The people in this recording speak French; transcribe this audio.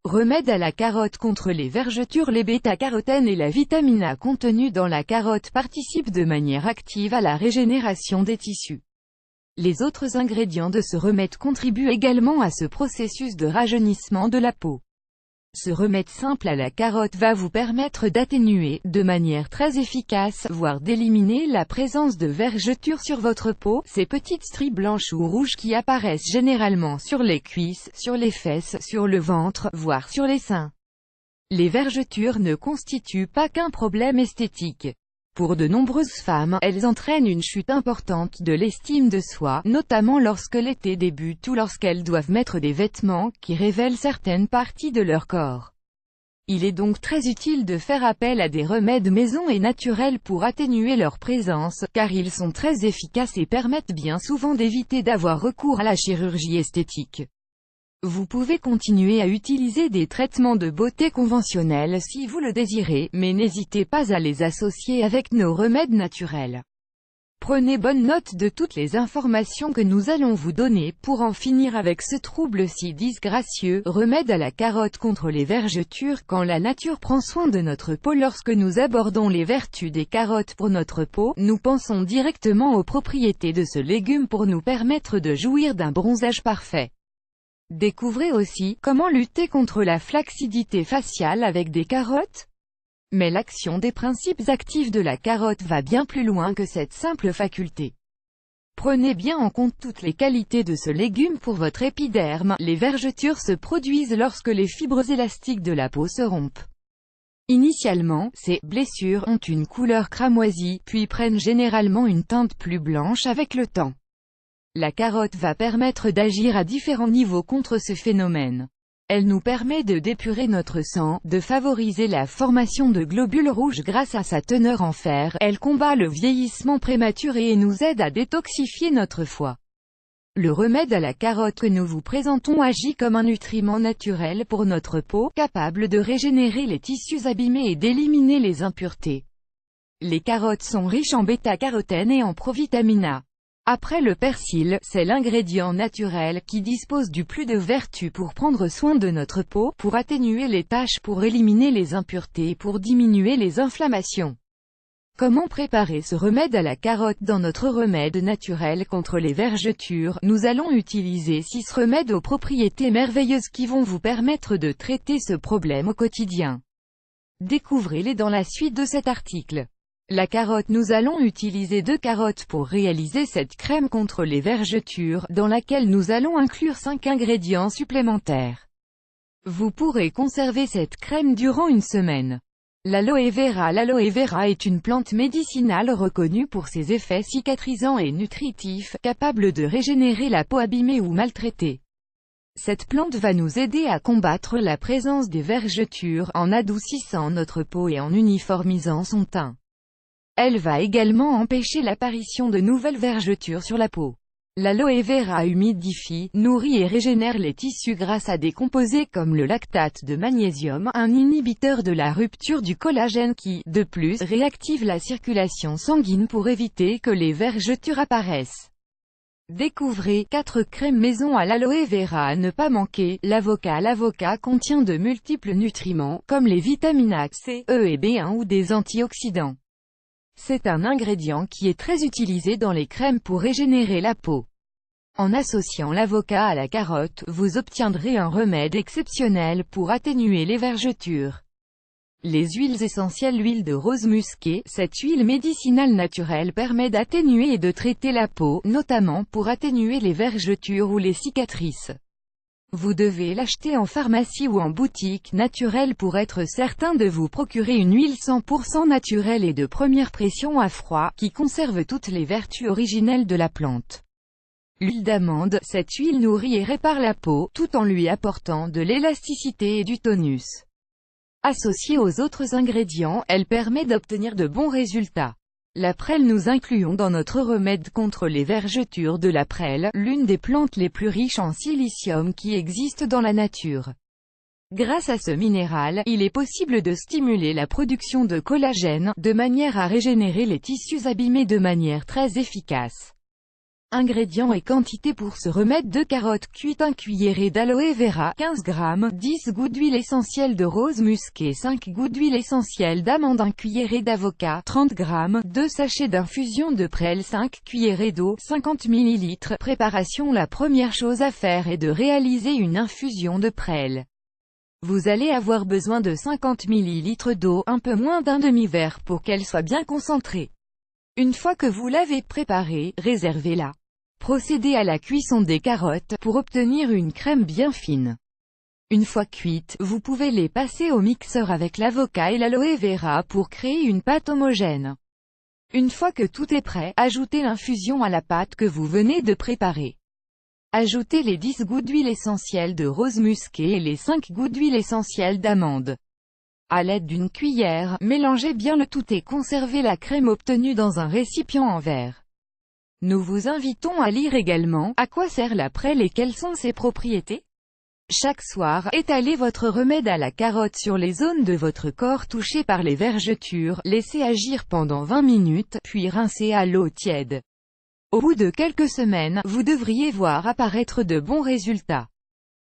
Remède à la carotte contre les vergetures. Les bêta-carotènes et la vitamine A contenue dans la carotte participent de manière active à la régénération des tissus. Les autres ingrédients de ce remède contribuent également à ce processus de rajeunissement de la peau. Ce remède simple à la carotte va vous permettre d'atténuer, de manière très efficace, voire d'éliminer la présence de vergetures sur votre peau, ces petites stries blanches ou rouges qui apparaissent généralement sur les cuisses, sur les fesses, sur le ventre, voire sur les seins. Les vergetures ne constituent pas qu'un problème esthétique. Pour de nombreuses femmes, elles entraînent une chute importante de l'estime de soi, notamment lorsque l'été débute ou lorsqu'elles doivent mettre des vêtements qui révèlent certaines parties de leur corps. Il est donc très utile de faire appel à des remèdes maison et naturels pour atténuer leur présence, car ils sont très efficaces et permettent bien souvent d'éviter d'avoir recours à la chirurgie esthétique. Vous pouvez continuer à utiliser des traitements de beauté conventionnels si vous le désirez, mais n'hésitez pas à les associer avec nos remèdes naturels. Prenez bonne note de toutes les informations que nous allons vous donner pour en finir avec ce trouble si disgracieux. Remède à la carotte contre les vergetures. Quand la nature prend soin de notre peau. Lorsque nous abordons les vertus des carottes pour notre peau, nous pensons directement aux propriétés de ce légume pour nous permettre de jouir d'un bronzage parfait. Découvrez aussi comment lutter contre la flacidité faciale avec des carottes. Mais l'action des principes actifs de la carotte va bien plus loin que cette simple faculté. Prenez bien en compte toutes les qualités de ce légume pour votre épiderme. Les vergetures se produisent lorsque les fibres élastiques de la peau se rompent. Initialement, ces blessures ont une couleur cramoisie, puis prennent généralement une teinte plus blanche avec le temps. La carotte va permettre d'agir à différents niveaux contre ce phénomène. Elle nous permet de d'épurer notre sang, de favoriser la formation de globules rouges grâce à sa teneur en fer, elle combat le vieillissement prématuré et nous aide à détoxifier notre foie. Le remède à la carotte que nous vous présentons agit comme un nutriment naturel pour notre peau, capable de régénérer les tissus abîmés et d'éliminer les impuretés. Les carottes sont riches en bêta-carotène et en provitamine A. Après le persil, c'est l'ingrédient naturel qui dispose du plus de vertus pour prendre soin de notre peau, pour atténuer les taches, pour éliminer les impuretés et pour diminuer les inflammations. Comment préparer ce remède à la carotte? Dans notre remède naturel contre les vergetures, nous allons utiliser 6 remèdes aux propriétés merveilleuses qui vont vous permettre de traiter ce problème au quotidien. Découvrez-les dans la suite de cet article. La carotte. Nous allons utiliser 2 carottes pour réaliser cette crème contre les vergetures, dans laquelle nous allons inclure 5 ingrédients supplémentaires. Vous pourrez conserver cette crème durant une semaine. L'aloe vera. L'aloe vera est une plante médicinale reconnue pour ses effets cicatrisants et nutritifs, capable de régénérer la peau abîmée ou maltraitée. Cette plante va nous aider à combattre la présence des vergetures, en adoucissant notre peau et en uniformisant son teint. Elle va également empêcher l'apparition de nouvelles vergetures sur la peau. L'aloe vera humidifie, nourrit et régénère les tissus grâce à des composés comme le lactate de magnésium, un inhibiteur de la rupture du collagène qui, de plus, réactive la circulation sanguine pour éviter que les vergetures apparaissent. Découvrez 4 crèmes maison à l'aloe vera à ne pas manquer. L'avocat. L'avocat contient de multiples nutriments, comme les vitamines A, C, E et B1 ou des antioxydants. C'est un ingrédient qui est très utilisé dans les crèmes pour régénérer la peau. En associant l'avocat à la carotte, vous obtiendrez un remède exceptionnel pour atténuer les vergetures. Les huiles essentielles. L'huile de rose musquée. Cette huile médicinale naturelle permet d'atténuer et de traiter la peau, notamment pour atténuer les vergetures ou les cicatrices. Vous devez l'acheter en pharmacie ou en boutique naturelle pour être certain de vous procurer une huile 100% naturelle et de première pression à froid, qui conserve toutes les vertus originelles de la plante. L'huile d'amande. Cette huile nourrit et répare la peau, tout en lui apportant de l'élasticité et du tonus. Associée aux autres ingrédients, elle permet d'obtenir de bons résultats. La prêle. Nous incluons dans notre remède contre les vergetures de la prêle, l'une des plantes les plus riches en silicium qui existe dans la nature. Grâce à ce minéral, il est possible de stimuler la production de collagène, de manière à régénérer les tissus abîmés de manière très efficace. Ingrédients et quantité pour ce remède de carottes cuites: 1 cuillerée d'aloe vera, 15 g, 10 gouttes d'huile essentielle de rose musquée, 5 gouttes d'huile essentielle d'amande, 1 cuillerée d'avocat, 30 g, 2 sachets d'infusion de prêle, 5 cuillerées d'eau, 50 ml. Préparation: la première chose à faire est de réaliser une infusion de prêle. Vous allez avoir besoin de 50 ml d'eau, un peu moins d'un demi-verre pour qu'elle soit bien concentrée. Une fois que vous l'avez préparée, réservez-la. Procédez à la cuisson des carottes, pour obtenir une crème bien fine. Une fois cuites, vous pouvez les passer au mixeur avec l'avocat et l'aloe vera pour créer une pâte homogène. Une fois que tout est prêt, ajoutez l'infusion à la pâte que vous venez de préparer. Ajoutez les 10 gouttes d'huile essentielle de rose musquée et les 5 gouttes d'huile essentielle d'amande. À l'aide d'une cuillère, mélangez bien le tout et conservez la crème obtenue dans un récipient en verre. Nous vous invitons à lire également: à quoi sert la prêle et quelles sont ses propriétés? Chaque soir, étalez votre remède à la carotte sur les zones de votre corps touchées par les vergetures, laissez agir pendant 20 minutes, puis rincez à l'eau tiède. Au bout de quelques semaines, vous devriez voir apparaître de bons résultats.